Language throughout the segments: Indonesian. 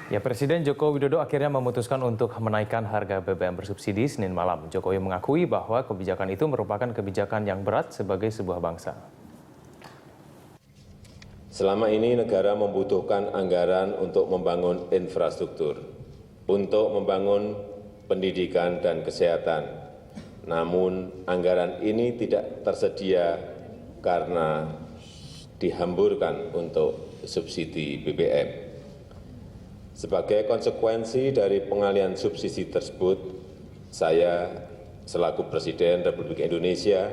Ya, Presiden Joko Widodo akhirnya memutuskan untuk menaikkan harga BBM bersubsidi Senin malam. Jokowi mengakui bahwa kebijakan itu merupakan kebijakan yang berat sebagai sebuah bangsa. Selama ini negara membutuhkan anggaran untuk membangun infrastruktur, untuk membangun pendidikan dan kesehatan. Namun anggaran ini tidak tersedia karena dihamburkan untuk subsidi BBM. Sebagai konsekuensi dari pengalihan subsidi tersebut, saya selaku Presiden Republik Indonesia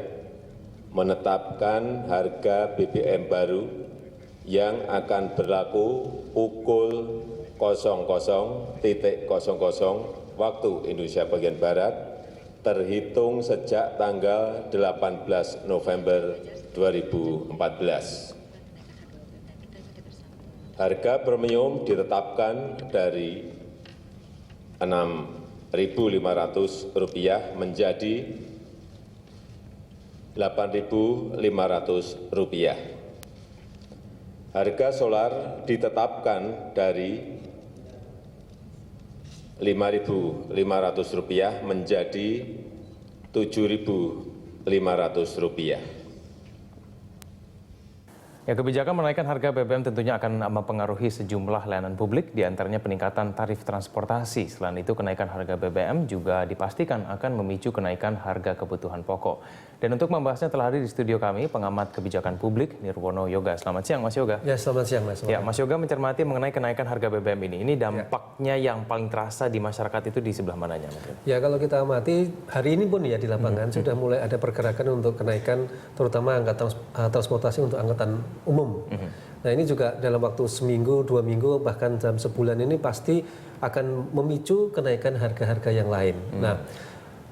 menetapkan harga BBM baru yang akan berlaku pukul 00.00 waktu Indonesia bagian Barat, terhitung sejak tanggal 18 November 2014. Harga premium ditetapkan dari Rp6.500 menjadi Rp8.500. Harga solar ditetapkan dari Rp5.500 menjadi Rp7.500. Ya, kebijakan menaikkan harga BBM tentunya akan mempengaruhi sejumlah layanan publik, diantaranya peningkatan tarif transportasi. Selain itu, kenaikan harga BBM juga dipastikan akan memicu kenaikan harga kebutuhan pokok. Dan untuk membahasnya telah hadir di studio kami pengamat kebijakan publik Nirwono Yoga. Selamat siang, Mas Yoga. Ya, selamat siang, Mas. Ya, Mas Yoga mencermati mengenai kenaikan harga BBM ini. Ini dampaknya yang paling terasa di masyarakat itu di sebelah mananya? Ya, kalau kita amati hari ini pun ya di lapangan sudah mulai ada pergerakan untuk kenaikan, terutama angka transportasi untuk angkutan umum. Nah, ini juga dalam waktu seminggu, 2 minggu, bahkan dalam sebulan ini pasti akan memicu kenaikan harga-harga yang lain. Nah,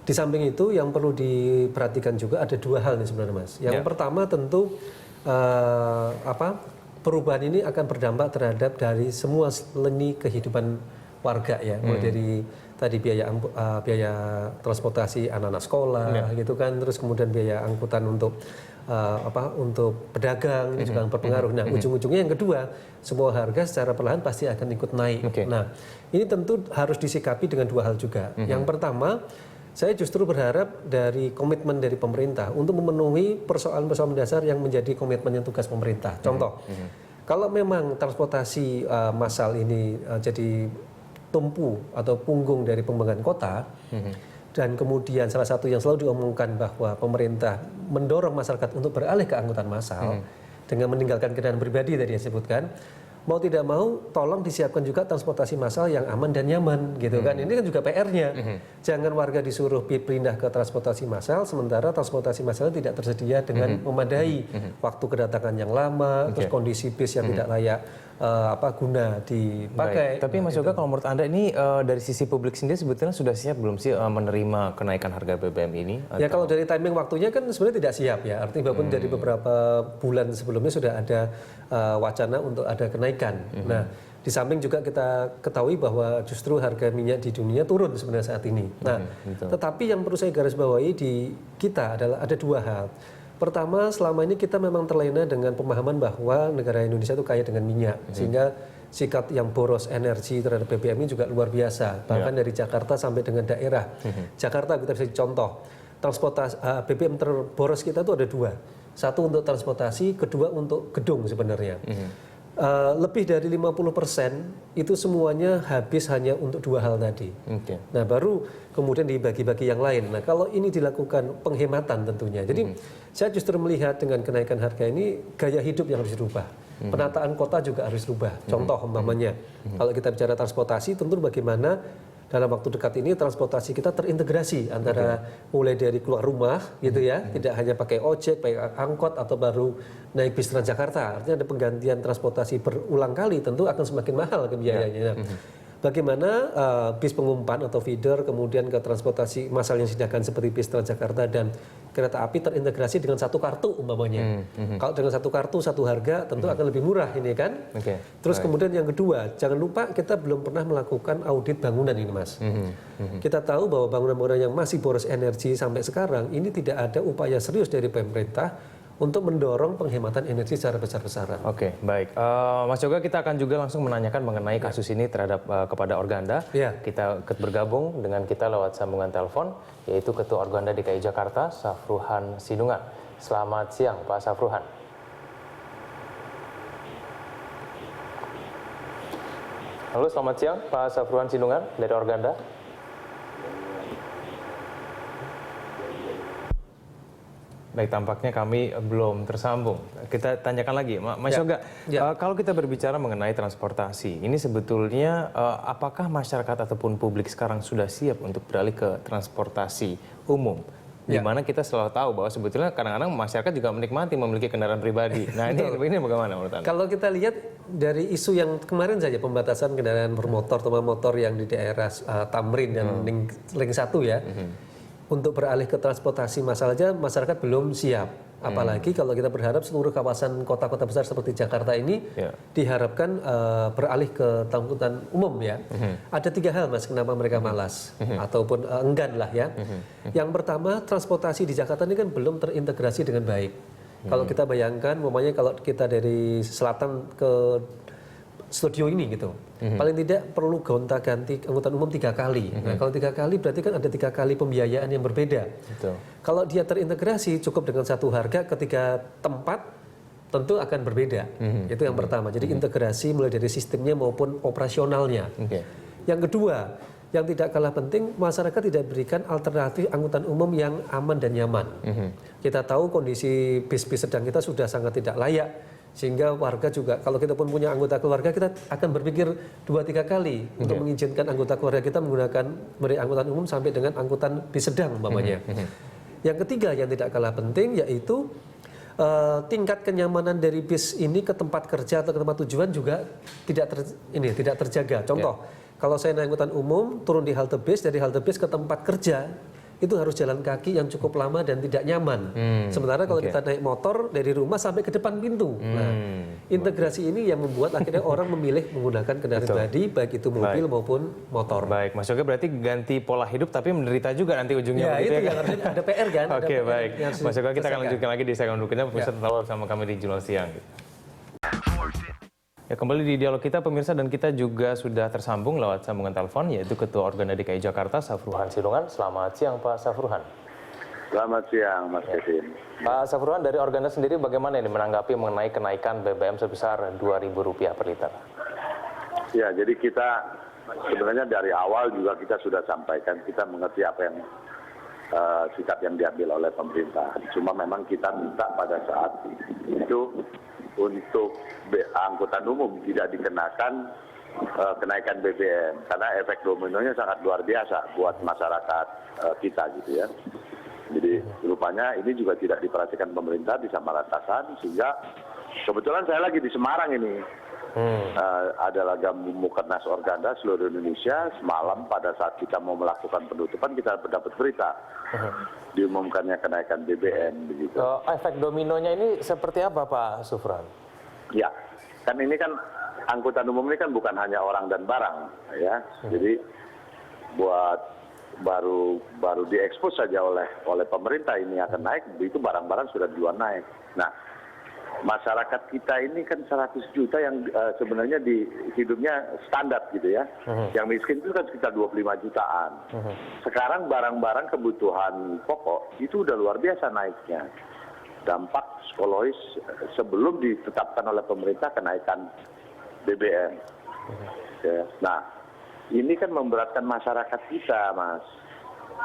di samping itu yang perlu diperhatikan juga ada 2 hal nih sebenarnya, Mas. Yang pertama tentu perubahan ini akan berdampak terhadap dari semua lini kehidupan warga ya, mulai dari tadi biaya transportasi anak-anak sekolah gitu kan, terus kemudian biaya angkutan untuk pedagang ini juga berpengaruh. Nah, ujung-ujungnya yang kedua, semua harga secara perlahan pasti akan ikut naik. Nah, ini tentu harus disikapi dengan 2 hal juga. Yang pertama, saya justru berharap dari komitmen dari pemerintah untuk memenuhi persoalan-persoalan dasar yang menjadi komitmen yang tugas pemerintah. Contoh, kalau memang transportasi massal ini jadi tumpu atau punggung dari pembangunan kota, dan kemudian salah satu yang selalu diomongkan bahwa pemerintah mendorong masyarakat untuk beralih ke angkutan massal dengan meninggalkan kendaraan pribadi tadi yang disebutkan, mau tidak mau tolong disiapkan juga transportasi massal yang aman dan nyaman gitu kan. Ini kan juga PR-nya. Jangan warga disuruh pindah ke transportasi massal sementara transportasi massal tidak tersedia dengan memadai, waktu kedatangan yang lama, terus kondisi bis yang tidak layak guna dipakai. Tapi Mas Yoga, kalau menurut Anda ini dari sisi publik sendiri sebetulnya sudah siap belum sih menerima kenaikan harga BBM ini? Ya, kalau dari timing waktunya kan sebenarnya tidak siap ya. Artinya walaupun dari beberapa bulan sebelumnya sudah ada wacana untuk ada kenaikan. Nah, di samping juga kita ketahui bahwa justru harga minyak di dunia turun sebenarnya saat ini. Nah, tetapi yang perlu saya garis bawahi di kita adalah ada 2 hal. Pertama, selama ini kita memang terlena dengan pemahaman bahwa negara Indonesia itu kaya dengan minyak, sehingga sikap yang boros energi terhadap BBM ini juga luar biasa. Bahkan dari Jakarta sampai dengan daerah. Jakarta kita bisa contoh, transportasi BBM terboros kita itu ada 2. Satu untuk transportasi, kedua untuk gedung sebenarnya. Lebih dari 50% itu semuanya habis hanya untuk 2 hal tadi. Nah, baru kemudian dibagi-bagi yang lain. Nah, kalau ini dilakukan penghematan tentunya. Jadi saya justru melihat dengan kenaikan harga ini gaya hidup yang harus dirubah. Penataan kota juga harus dirubah. Contoh umpamanya, kalau kita bicara transportasi, tentu bagaimana dalam waktu dekat ini transportasi kita terintegrasi antara mulai dari keluar rumah gitu ya, tidak hanya pakai ojek, pakai angkot atau baru naik bis Transjakarta. Artinya ada penggantian transportasi berulang kali, tentu akan semakin mahal biayanya. Bagaimana bis pengumpan atau feeder kemudian ke transportasi massal yang disediakan seperti bis Transjakarta dan kereta api terintegrasi dengan satu kartu umpamanya. Kalau dengan satu kartu satu harga tentu akan lebih murah ini kan. Terus kemudian yang kedua, jangan lupa kita belum pernah melakukan audit bangunan ini, Mas. Kita tahu bahwa bangunan-bangunan yang masih boros energi sampai sekarang ini tidak ada upaya serius dari pemerintah untuk mendorong penghematan energi secara besar-besaran. Oke, baik. Mas Yoga, kita akan juga langsung menanyakan mengenai kasus ini terhadap kepada Organda. Ya. Kita ikut bergabung dengan kita lewat sambungan telepon, yaitu Ketua Organda DKI Jakarta, Safruhan Sinungan. Selamat siang, Pak Safruhan. Halo, selamat siang, Pak Safruhan Sinungan dari Organda. Baik, tampaknya kami belum tersambung. Kita tanyakan lagi, Mas Yoga. Kalau kita berbicara mengenai transportasi, ini sebetulnya apakah masyarakat ataupun publik sekarang sudah siap untuk beralih ke transportasi umum? Di mana kita selalu tahu bahwa sebetulnya kadang-kadang masyarakat juga menikmati memiliki kendaraan pribadi. Nah, ini bagaimana menurut Anda? Kalau kita lihat dari isu yang kemarin saja, pembatasan kendaraan bermotor, terutama motor yang di daerah Tamrin dan Link 1 ya. Untuk beralih ke transportasi masalahnya masyarakat belum siap. Apalagi kalau kita berharap seluruh kawasan kota-kota besar seperti Jakarta ini diharapkan beralih ke angkutan umum ya. Ada 3 hal Mas kenapa mereka malas ataupun enggan lah ya. Yang pertama, transportasi di Jakarta ini kan belum terintegrasi dengan baik. Kalau kita bayangkan, umpamanya kalau kita dari selatan ke studio ini gitu, paling tidak perlu gonta-ganti angkutan umum 3 kali. Nah, kalau 3 kali berarti kan ada 3 kali pembiayaan yang berbeda. Betul. Kalau dia terintegrasi cukup dengan satu harga, ketika tempat tentu akan berbeda. Itu yang pertama. Jadi integrasi mulai dari sistemnya maupun operasionalnya. Yang kedua, yang tidak kalah penting, masyarakat tidak berikan alternatif angkutan umum yang aman dan nyaman. Kita tahu kondisi bis-bis sedang kita sudah sangat tidak layak. Sehingga warga juga, kalau kita pun punya anggota keluarga, kita akan berpikir 2-3 kali untuk mengizinkan anggota keluarga kita menggunakan angkutan umum sampai dengan angkutan bis sedang umpamanya. Yang ketiga yang tidak kalah penting yaitu tingkat kenyamanan dari bis ini ke tempat kerja atau ke tempat tujuan juga tidak terjaga. Contoh, kalau saya naik angkutan umum, turun di halte bis, dari halte bis ke tempat kerja, itu harus jalan kaki yang cukup lama dan tidak nyaman. Sementara kalau kita naik motor dari rumah sampai ke depan pintu. Nah, integrasi ini yang membuat akhirnya orang memilih menggunakan kendaraan pribadi, baik itu mobil maupun motor. Baik, Mas Yoga berarti ganti pola hidup tapi menderita juga nanti ujungnya. Ya, itu yang harusnya ada PR kan. Oke, baik. Mas Yoga, kita akan lanjutkan lagi di segmen berikutnya. Pemirsa tetap bersama kami di Jurnal Siang. Ya, kembali di dialog kita pemirsa, dan kita juga sudah tersambung lewat sambungan telepon yaitu Ketua Organda DKI Jakarta Safruhan Sinungan. Selamat siang Pak Safruhan. Selamat siang Mas Kevin. Pak Safruhan, dari Organda sendiri bagaimana ini menanggapi mengenai kenaikan BBM sebesar Rp2.000 per liter? Ya, jadi kita sebenarnya dari awal juga kita sudah sampaikan, kita mengerti apa yang sikap yang diambil oleh pemerintah. Cuma memang kita minta pada saat itu untuk angkutan umum tidak dikenakan kenaikan BBM karena efek dominonya sangat luar biasa buat masyarakat kita gitu ya. Jadi rupanya ini juga tidak diperhatikan pemerintah, disamaratakan, sehingga kebetulan saya lagi di Semarang ini. Ada lagam Mukernas Organda seluruh Indonesia. Semalam pada saat kita mau melakukan penutupan kita dapat berita diumumkannya kenaikan BBM begitu. Efek dominonya ini seperti apa Pak Safruhan? Ya, kan ini kan angkutan umum ini kan bukan hanya orang dan barang ya. Jadi buat baru diekspos saja oleh pemerintah ini akan naik, itu barang-barang sudah duluan naik. Nah, masyarakat kita ini kan 100 juta yang sebenarnya di hidupnya standar gitu ya. Yang miskin itu kan sekitar 25 jutaan. Sekarang barang-barang kebutuhan pokok itu udah luar biasa naiknya. Dampak psikologis sebelum ditetapkan oleh pemerintah kenaikan BBM. Ya. Nah, ini kan memberatkan masyarakat kita, Mas.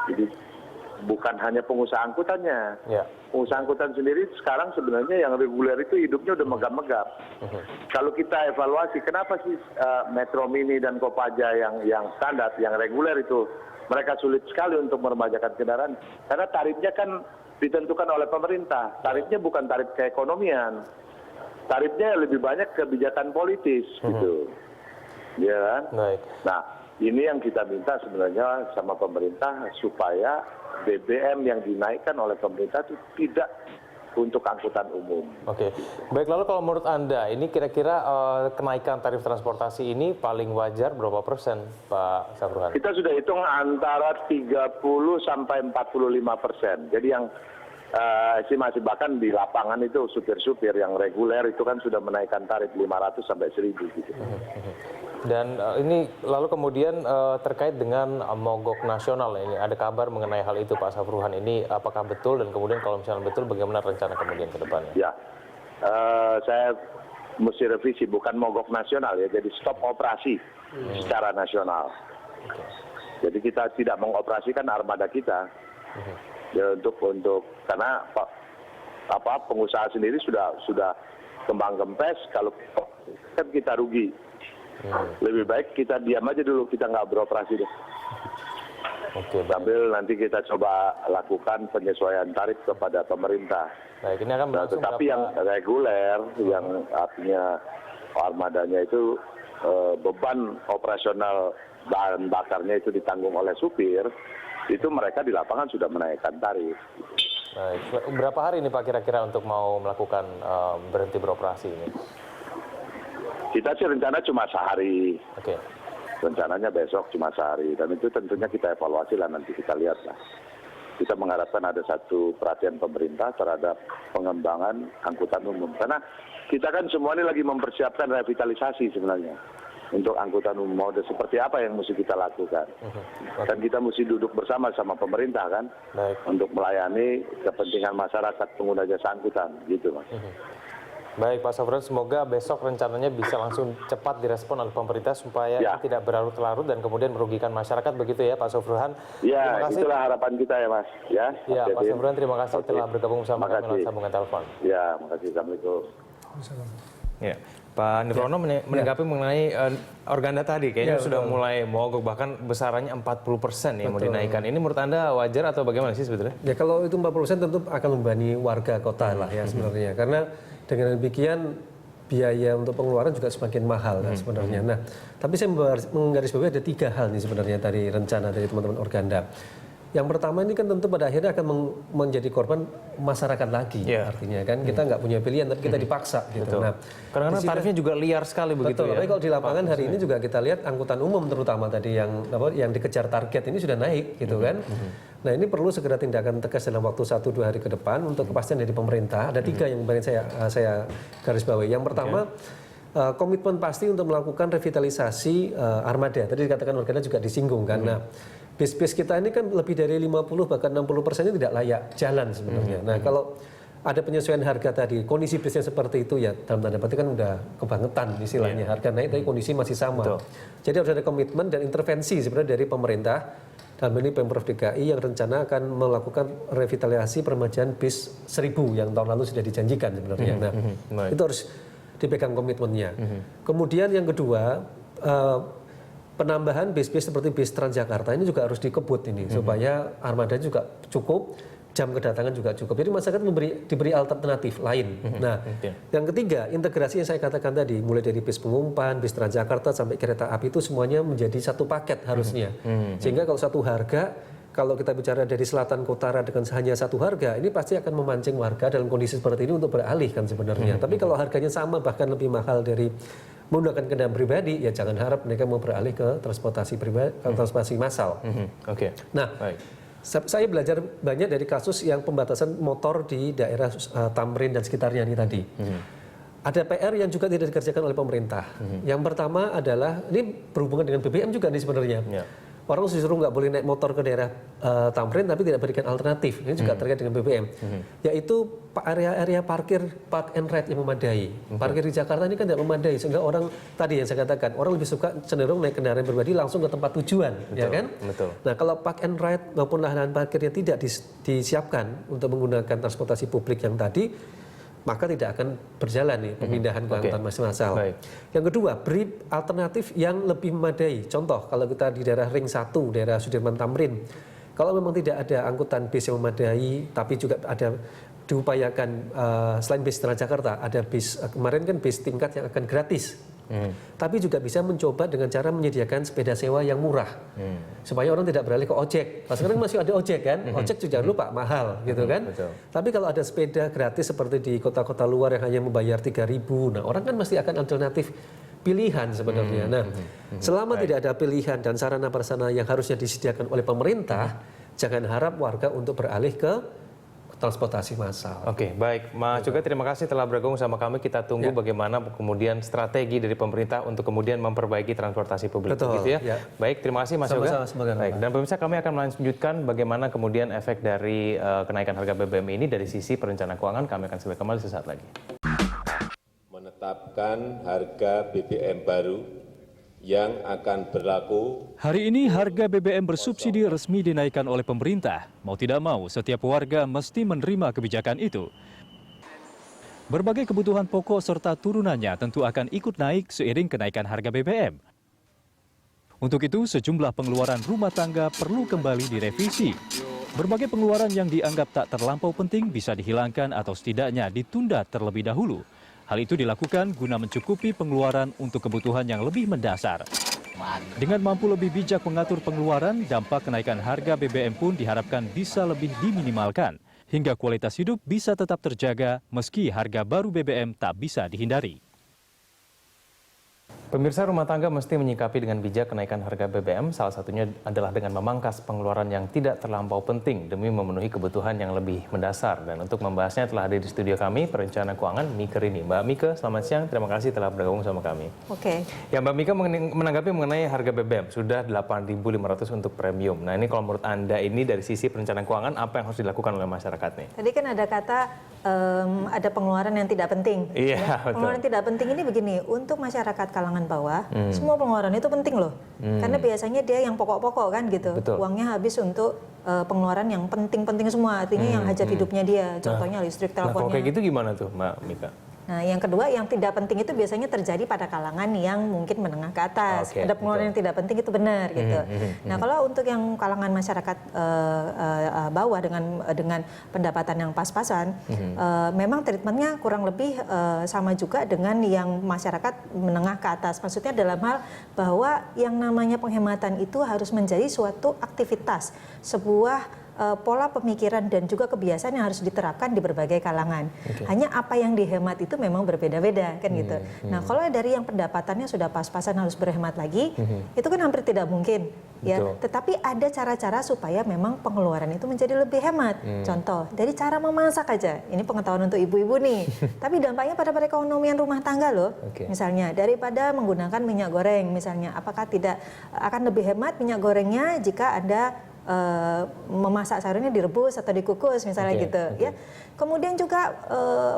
Jadi bukan hanya pengusaha angkutannya. Pengusaha angkutan sendiri sekarang sebenarnya yang reguler itu hidupnya udah megap-megap. Kalau kita evaluasi, kenapa sih Metro Mini dan Kopaja yang standar, yang reguler itu mereka sulit sekali untuk meremajakan kendaraan? Karena tarifnya kan ditentukan oleh pemerintah. Tarifnya bukan tarif keekonomian. Tarifnya lebih banyak kebijakan politis gitu. Ya kan? Baik. Nah, ini yang kita minta sebenarnya sama pemerintah supaya BBM yang dinaikkan oleh pemerintah itu tidak untuk angkutan umum. Oke. Baik, lalu kalau menurut Anda ini kira-kira kenaikan tarif transportasi ini paling wajar berapa persen, Pak Safruhan? Kita sudah hitung antara 30 sampai 45%. Jadi yang estimasi bahkan di lapangan itu supir-supir yang reguler itu kan sudah menaikkan tarif 500 sampai 1.000 gitu. Dan ini lalu kemudian terkait dengan mogok nasional ini ada kabar mengenai hal itu Pak Safruhan, ini apakah betul dan kemudian kalau misalnya betul bagaimana rencana kemudian ke depannya? Ya, saya mesti revisi, bukan mogok nasional ya, jadi stop operasi secara nasional. Jadi kita tidak mengoperasikan armada kita. Ya, untuk karena pengusaha sendiri sudah kembang kempes, kalau kan kita rugi. Lebih baik kita diam aja dulu, kita nggak beroperasi deh. Sambil nanti kita coba lakukan penyesuaian tarif kepada pemerintah. Baik, ini akan tetapi yang reguler, yang artinya armadanya itu beban operasional bahan bakarnya itu ditanggung oleh supir, itu mereka di lapangan sudah menaikkan tarif. Baik. Berapa hari ini Pak kira-kira untuk mau melakukan berhenti beroperasi ini? Kita sih rencana cuma sehari. Oke. Rencananya besok cuma sehari. Dan itu tentunya kita evaluasi lah, nanti kita lihat lah. Kita mengharapkan ada satu perhatian pemerintah terhadap pengembangan angkutan umum. Karena kita kan semua ini lagi mempersiapkan revitalisasi sebenarnya. Untuk angkutan umum mode seperti apa yang mesti kita lakukan. Dan kita mesti duduk bersama sama pemerintah kan. Baik. Untuk melayani kepentingan masyarakat pengguna jasa angkutan. Gitu Mas. Baik Pak Safruhan, semoga besok rencananya bisa langsung cepat direspon oleh pemerintah supaya tidak berlarut-larut dan kemudian merugikan masyarakat, begitu ya Pak Safruhan. Ya, itulah harapan kita ya Mas. Ya, Pak Safruhan, terima kasih telah bergabung bersama kami lewat sambungan telepon. Ya, makasih. Assalamualaikum. Ya, Pak Nirwono menanggapi mengenai Organda tadi, kayaknya sudah mulai mogok, bahkan besarannya 40% yang mau dinaikkan. Ini menurut Anda wajar atau bagaimana sih sebetulnya? Ya kalau itu 40% tentu akan membebani warga kota lah ya sebenarnya. Karena dengan demikian biaya untuk pengeluaran juga semakin mahal kan sebenarnya. Nah, tapi saya menggarisbawahi ada 3 hal nih sebenarnya dari rencana dari teman-teman Organda. Yang pertama ini kan tentu pada akhirnya akan menjadi korban masyarakat lagi, artinya kan kita nggak punya pilihan tapi kita dipaksa gitu. Nah, karena tarifnya juga liar sekali begitu ya. Tapi kalau di lapangan hari ini juga kita lihat angkutan umum terutama tadi yang dikejar target ini sudah naik gitu kan. Nah ini perlu segera tindakan tegas dalam waktu 1-2 hari ke depan untuk kepastian dari pemerintah. Ada 3 yang kemarin saya garis bawahi. Yang pertama komitmen pasti untuk melakukan revitalisasi armada. Tadi dikatakan Organda juga disinggung kan. Nah, bis-bis kita ini kan lebih dari 50 bahkan 60% tidak layak jalan sebenarnya. Nah, kalau ada penyesuaian harga tadi, kondisi bisnya seperti itu ya dalam tanda petik kan udah kebangetan istilahnya. Harga naik tapi kondisi masih sama. Jadi harus ada komitmen dan intervensi sebenarnya dari pemerintah. Dalam ini Pemprov DKI yang rencana akan melakukan revitalisasi permajaan bis 1000 yang tahun lalu sudah dijanjikan sebenarnya. Nah, itu harus dipegang komitmennya. Kemudian yang kedua, penambahan bis-bis seperti bis Transjakarta ini juga harus dikebut ini supaya armada juga cukup, jam kedatangan juga cukup. Jadi masyarakat diberi alternatif lain. Nah, yang ketiga, integrasi yang saya katakan tadi, mulai dari bis pengumpan, bis Transjakarta sampai kereta api itu semuanya menjadi satu paket harusnya. Sehingga kalau satu harga, kalau kita bicara dari selatan ke utara dengan hanya satu harga, ini pasti akan memancing warga dalam kondisi seperti ini untuk beralih kan sebenarnya. Tapi kalau harganya sama bahkan lebih mahal dari menggunakan kendaraan pribadi, ya jangan harap mereka mau beralih ke transportasi pribadi, transportasi massal. Nah, saya belajar banyak dari kasus yang pembatasan motor di daerah Tamrin dan sekitarnya ini tadi. Ada PR yang juga tidak dikerjakan oleh pemerintah. Yang pertama adalah, ini berhubungan dengan BBM juga nih sebenarnya. Orang disuruh nggak boleh naik motor ke daerah Tamrin tapi tidak berikan alternatif. Ini juga terkait dengan BBM. Yaitu area-area park and ride yang memadai. Parkir di Jakarta ini kan tidak memadai. Sehingga orang, tadi yang saya katakan, orang lebih suka cenderung naik kendaraan pribadi langsung ke tempat tujuan. Ya kan? Nah kalau park and ride maupun lahan parkirnya tidak disiapkan untuk menggunakan transportasi publik yang tadi, maka tidak akan berjalan nih pemindahan ke angkutan massal. Yang kedua, beri alternatif yang lebih memadai. Contoh, kalau kita di daerah Ring 1, daerah Sudirman Tamrin, kalau memang tidak ada angkutan bis yang memadai, tapi juga ada diupayakan selain bis Transjakarta, ada bis kemarin kan bis tingkat yang akan gratis. Tapi juga bisa mencoba dengan cara menyediakan sepeda sewa yang murah. Supaya orang tidak beralih ke ojek. Nah, sekarang masih ada ojek kan? Ojek juga jangan lupa mahal gitu kan? Tapi kalau ada sepeda gratis seperti di kota-kota luar yang hanya membayar 3.000, nah orang kan masih akan alternatif pilihan sebenarnya. Nah, selama tidak ada pilihan dan sarana prasarana yang harusnya disediakan oleh pemerintah, jangan harap warga untuk beralih ke transportasi massal. Oke, baik. Mas Cuka, terima kasih telah bergabung sama kami. Kita tunggu bagaimana kemudian strategi dari pemerintah untuk kemudian memperbaiki transportasi publik. Betul, Begitu ya. ya. Baik, terima kasih Mas Sama-sama, Cuka. semoga Baik, dan pemirsa kami akan melanjutkan bagaimana kemudian efek dari kenaikan harga BBM ini dari sisi perencanaan keuangan. Kami akan segera kembali sesaat lagi. Menetapkan harga BBM baru yang akan berlaku Hari ini harga BBM bersubsidi resmi dinaikkan oleh pemerintah. Mau tidak mau, setiap warga mesti menerima kebijakan itu. Berbagai kebutuhan pokok serta turunannya tentu akan ikut naik seiring kenaikan harga BBM. Untuk itu, sejumlah pengeluaran rumah tangga perlu kembali direvisi. Berbagai pengeluaran yang dianggap tak terlampau penting bisa dihilangkan atau setidaknya ditunda terlebih dahulu. Hal itu dilakukan guna mencukupi pengeluaran untuk kebutuhan yang lebih mendasar. Dengan mampu lebih bijak mengatur pengeluaran, dampak kenaikan harga BBM pun diharapkan bisa lebih diminimalkan, hingga kualitas hidup bisa tetap terjaga meski harga baru BBM tak bisa dihindari. Pemirsa, rumah tangga mesti menyikapi dengan bijak kenaikan harga BBM, salah satunya adalah dengan memangkas pengeluaran yang tidak terlampau penting demi memenuhi kebutuhan yang lebih mendasar. Dan untuk membahasnya telah hadir di studio kami, perencana keuangan Mika Rini. Mbak Mika, selamat siang, terima kasih telah bergabung sama kami. Oke. Ya, Mbak Mika menanggapi mengenai harga BBM, sudah 8.500 untuk premium. Nah, ini kalau menurut Anda ini dari sisi perencanaan keuangan, apa yang harus dilakukan oleh masyarakat nih? Tadi kan ada kata ada pengeluaran yang tidak penting. Iya, betul. Pengeluaran tidak penting ini begini, untuk masyarakat kalangan bawah, semua pengeluaran itu penting loh. Karena biasanya dia yang pokok-pokok kan gitu. Betul. Uangnya habis untuk pengeluaran yang penting-penting semua, artinya yang hajat hidupnya dia. Contohnya listrik, Nah, kalau teleponnya. kayak gitu gimana tuh, Mbak Mika? Nah, yang kedua yang tidak penting itu biasanya terjadi pada kalangan yang mungkin menengah ke atas. Oke, Ada pengeluaran yang tidak penting itu benar gitu. Nah, kalau untuk yang kalangan masyarakat bawah dengan pendapatan yang pas-pasan, memang treatmentnya kurang lebih sama juga dengan yang masyarakat menengah ke atas. Maksudnya dalam hal bahwa yang namanya penghematan itu harus menjadi suatu aktivitas, sebuah pola pemikiran dan juga kebiasaan yang harus diterapkan di berbagai kalangan. Hanya apa yang dihemat itu memang berbeda-beda kan gitu. Nah, kalau dari yang pendapatannya sudah pas-pasan harus berhemat lagi, itu kan hampir tidak mungkin ya. Betul. Tetapi ada cara-cara supaya memang pengeluaran itu menjadi lebih hemat. Contoh, dari cara memasak aja. Ini pengetahuan untuk ibu-ibu nih. Tapi dampaknya pada perekonomian rumah tangga loh. Misalnya daripada menggunakan minyak goreng misalnya, apakah tidak akan lebih hemat minyak gorengnya jika Anda memasak sayurnya direbus atau dikukus misalnya gitu ya. Kemudian juga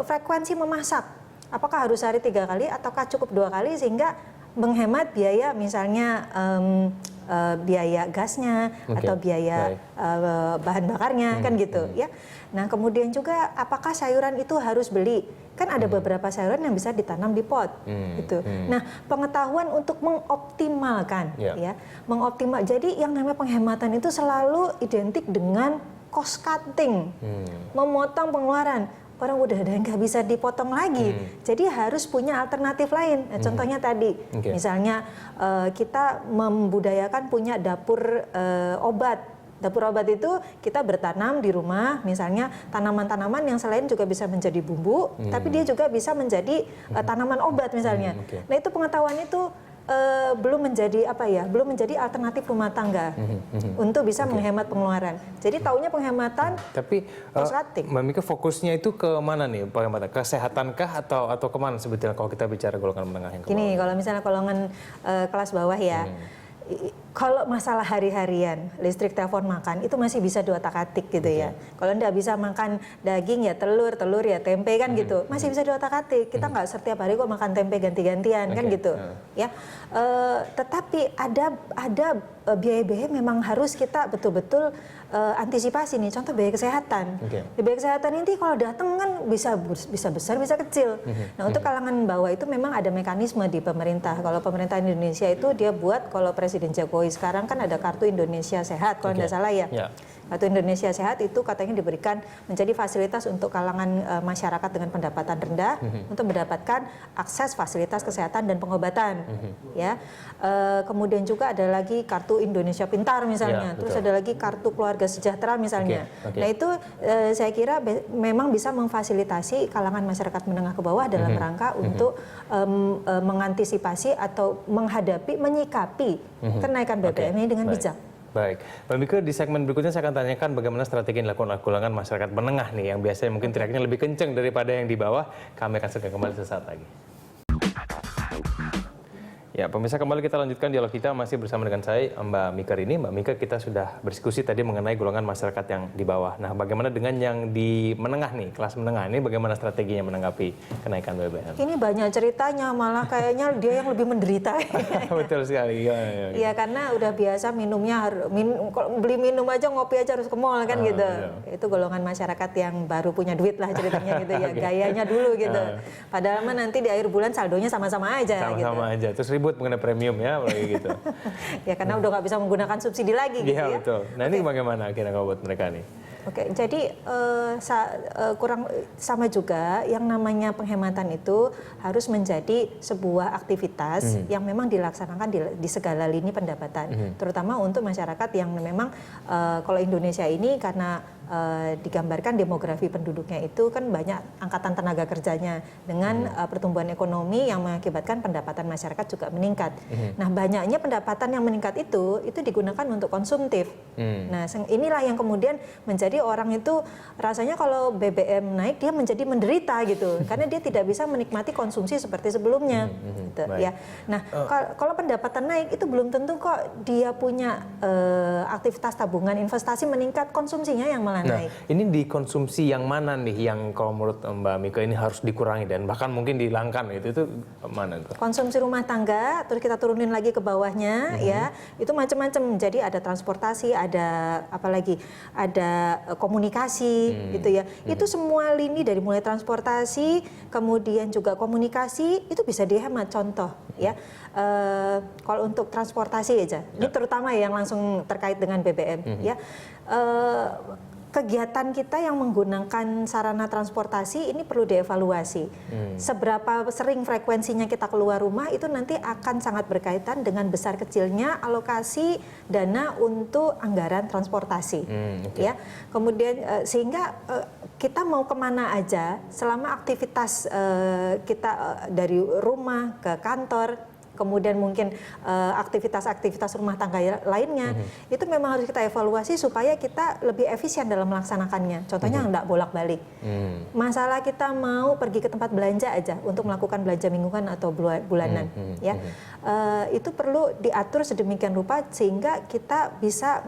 frekuensi memasak, apakah harus sehari 3 kali ataukah cukup 2 kali sehingga menghemat biaya misalnya biaya gasnya atau biaya bahan bakarnya kan gitu ya. Nah, kemudian juga apakah sayuran itu harus beli? Kan ada beberapa sayuran yang bisa ditanam di pot gitu. Nah, pengetahuan untuk mengoptimalkan ya, Jadi yang namanya penghematan itu selalu identik dengan cost cutting. Memotong pengeluaran. Orang udah ada yang nggak bisa dipotong lagi, jadi harus punya alternatif lain. Nah, contohnya tadi, misalnya kita membudayakan punya dapur obat. Dapur obat itu kita bertanam di rumah, misalnya tanaman-tanaman yang selain juga bisa menjadi bumbu, tapi dia juga bisa menjadi tanaman obat misalnya. Nah, itu pengetahuan itu belum menjadi alternatif rumah tangga untuk bisa menghemat pengeluaran. Jadi taunya penghematan. Tapi Mbak Mika fokusnya itu ke mana nih penghematan? Kesehatankah atau kemana sebetulnya kalau kita bicara golongan menengah yang ke bawah? Gini, kalau misalnya golongan kelas bawah ya, kalau masalah hari-harian, listrik, telepon, makan, itu masih bisa diotak-atik gitu ya. Kalau Anda bisa makan daging ya telur ya tempe kan gitu, masih bisa diotak-atik. Kita nggak setiap hari kok makan tempe ganti-gantian kan gitu. Ya, tetapi ada biaya-biaya memang harus kita betul-betul antisipasi nih. Contoh biaya kesehatan. Biaya kesehatan ini kalau datang kan bisa besar, bisa kecil. Nah, untuk kalangan bawah itu memang ada mekanisme di pemerintah. Kalau pemerintah Indonesia itu dia buat, kalau Presiden Jokowi sekarang kan ada Kartu Indonesia Sehat, kalau tidak salah ya. Kartu Indonesia Sehat itu katanya diberikan menjadi fasilitas untuk kalangan masyarakat dengan pendapatan rendah untuk mendapatkan akses fasilitas kesehatan dan pengobatan. Ya, kemudian juga ada lagi Kartu Indonesia Pintar misalnya, terus ada lagi Kartu Keluarga Sejahtera misalnya. Nah, itu saya kira memang bisa memfasilitasi kalangan masyarakat menengah ke bawah dalam rangka untuk mengantisipasi atau menyikapi kenaikan BBM ini dengan bijak. Baik, Mbak Mika, di segmen berikutnya saya akan tanyakan bagaimana strategi yang dilakukan oleh golongan masyarakat menengah nih, yang biasanya mungkin teriaknya lebih kenceng daripada yang di bawah. Kami akan segera kembali sesaat lagi. Ya, pemirsa, kembali kita lanjutkan dialog kita masih bersama dengan saya, Mbak Mika Rini. Mbak Mika, kita sudah berdiskusi tadi mengenai golongan masyarakat yang di bawah. Nah, bagaimana dengan yang di menengah nih, kelas menengah ini bagaimana strateginya menanggapi kenaikan BBM? Ini banyak ceritanya, malah kayaknya dia yang lebih menderita. Betul sekali. Iya, karena udah biasa minumnya beli minum aja, ngopi aja harus ke mall kan gitu. Iya. Itu golongan masyarakat yang baru punya duit lah ceritanya gitu ya, gayanya dulu gitu. Padahal mah nanti di akhir bulan saldonya sama-sama aja. Sama-sama gitu. aja. Terus ribut mengenai premium ya, apalagi gitu. Ya karena udah nggak bisa menggunakan subsidi lagi gitu Iya, ya. betul. Nah, ini bagaimana akhirnya kalau buat mereka nih? Oke, jadi kurang sama juga yang namanya penghematan itu harus menjadi sebuah aktivitas yang memang dilaksanakan di segala lini pendapatan, terutama untuk masyarakat yang memang kalau Indonesia ini karena digambarkan demografi penduduknya itu kan banyak angkatan tenaga kerjanya dengan pertumbuhan ekonomi yang mengakibatkan pendapatan masyarakat juga meningkat. Nah, banyaknya pendapatan yang meningkat itu digunakan untuk konsumtif. Nah, inilah yang kemudian menjadi orang itu rasanya kalau BBM naik dia menjadi menderita gitu karena dia tidak bisa menikmati konsumsi seperti sebelumnya gitu, ya. Nah, kalau pendapatan naik itu belum tentu kok dia punya aktivitas tabungan investasi meningkat, konsumsinya yang malah naik. Ini dikonsumsi yang mana nih yang kalau menurut Mbak Mika ini harus dikurangi dan bahkan mungkin dihilangkan itu mana tuh? Konsumsi rumah tangga, terus kita turunin lagi ke bawahnya ya, itu macam-macam. Jadi ada transportasi, ada apalagi ada komunikasi gitu ya. Itu semua lini dari mulai transportasi, kemudian juga komunikasi itu bisa dihemat. Contoh ya, kalau untuk transportasi aja, ini terutama yang langsung terkait dengan BBM ya. Kegiatan kita yang menggunakan sarana transportasi ini perlu dievaluasi. Seberapa sering frekuensinya kita keluar rumah itu nanti akan sangat berkaitan dengan besar kecilnya alokasi dana untuk anggaran transportasi. Ya, kemudian sehingga kita mau kemana aja selama aktivitas kita dari rumah ke kantor, kemudian mungkin aktivitas-aktivitas rumah tangga lainnya, itu memang harus kita evaluasi supaya kita lebih efisien dalam melaksanakannya. Contohnya nggak bolak-balik. Masalah kita mau pergi ke tempat belanja aja untuk melakukan belanja mingguan atau bulanan, ya, itu perlu diatur sedemikian rupa sehingga kita bisa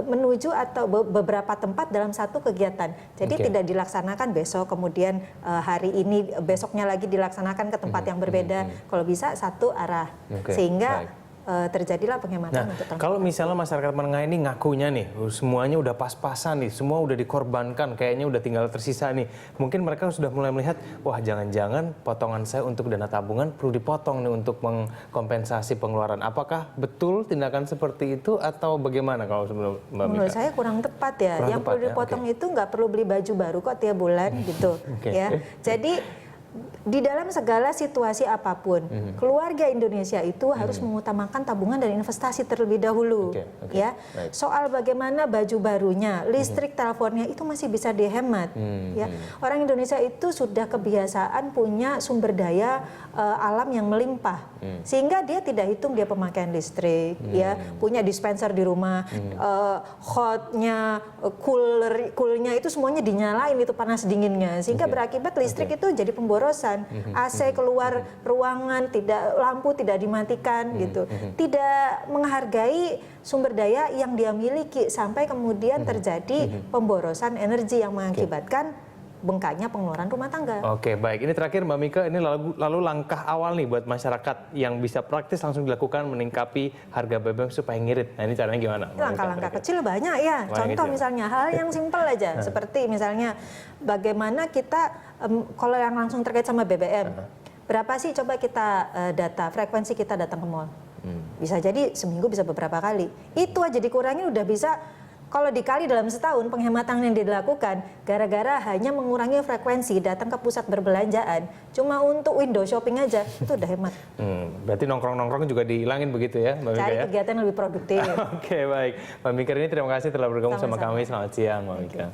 menuju atau beberapa tempat dalam satu kegiatan. Jadi tidak dilaksanakan besok, kemudian hari ini, besoknya lagi dilaksanakan ke tempat yang berbeda. Kalau bisa satu arah, sehingga terjadilah penghematan untuk transportasi. Kalau misalnya masyarakat menengah ini ngakunya nih, semuanya udah pas-pasan nih, semua udah dikorbankan, kayaknya udah tinggal tersisa nih. Mungkin mereka sudah mulai melihat, wah jangan-jangan potongan saya untuk dana tabungan perlu dipotong nih untuk mengkompensasi pengeluaran. Apakah betul tindakan seperti itu atau bagaimana kalau sebelum Mbak Mika? Menurut saya kurang tepat ya. Yang perlu dipotong itu nggak perlu beli baju baru kok tiap bulan gitu. Ya. Jadi di dalam segala situasi apapun, keluarga Indonesia itu harus mengutamakan tabungan dan investasi terlebih dahulu. Ya, soal bagaimana baju barunya, listrik, teleponnya itu masih bisa dihemat. Ya, orang Indonesia itu sudah kebiasaan punya sumber daya alam yang melimpah, sehingga dia tidak hitung dia pemakaian listrik, ya, punya dispenser di rumah, hotnya, coolnya itu semuanya dinyalain itu panas dinginnya, sehingga berakibat listrik itu jadi pemborosan. AC keluar ruangan, lampu tidak dimatikan gitu. Tidak menghargai sumber daya yang dia miliki sampai kemudian terjadi pemborosan energi yang mengakibatkan bengkaknya pengeluaran rumah tangga. Oke, baik. Ini terakhir Mbak Mika, ini lalu langkah awal nih buat masyarakat yang bisa praktis langsung dilakukan meningkapi harga BBM supaya ngirit. Nah, ini caranya gimana? Langkah-langkah kecil banyak ya. Contoh misalnya hal yang simpel aja, seperti misalnya bagaimana kita, kalau yang langsung terkait sama BBM, berapa sih coba kita data, frekuensi kita datang ke mall. Bisa jadi seminggu bisa beberapa kali. Itu aja dikurangi udah bisa. Kalau dikali dalam setahun penghematan yang dilakukan gara-gara hanya mengurangi frekuensi datang ke pusat berbelanjaan cuma untuk window shopping aja itu udah hemat. Berarti nongkrong-nongkrong juga dihilangin begitu ya, Mbak Mika? Cari kegiatan yang lebih produktif. Oke, baik. Mbak Mika ini terima kasih telah bergabung sama kami. Selamat siang, Mbak Mika.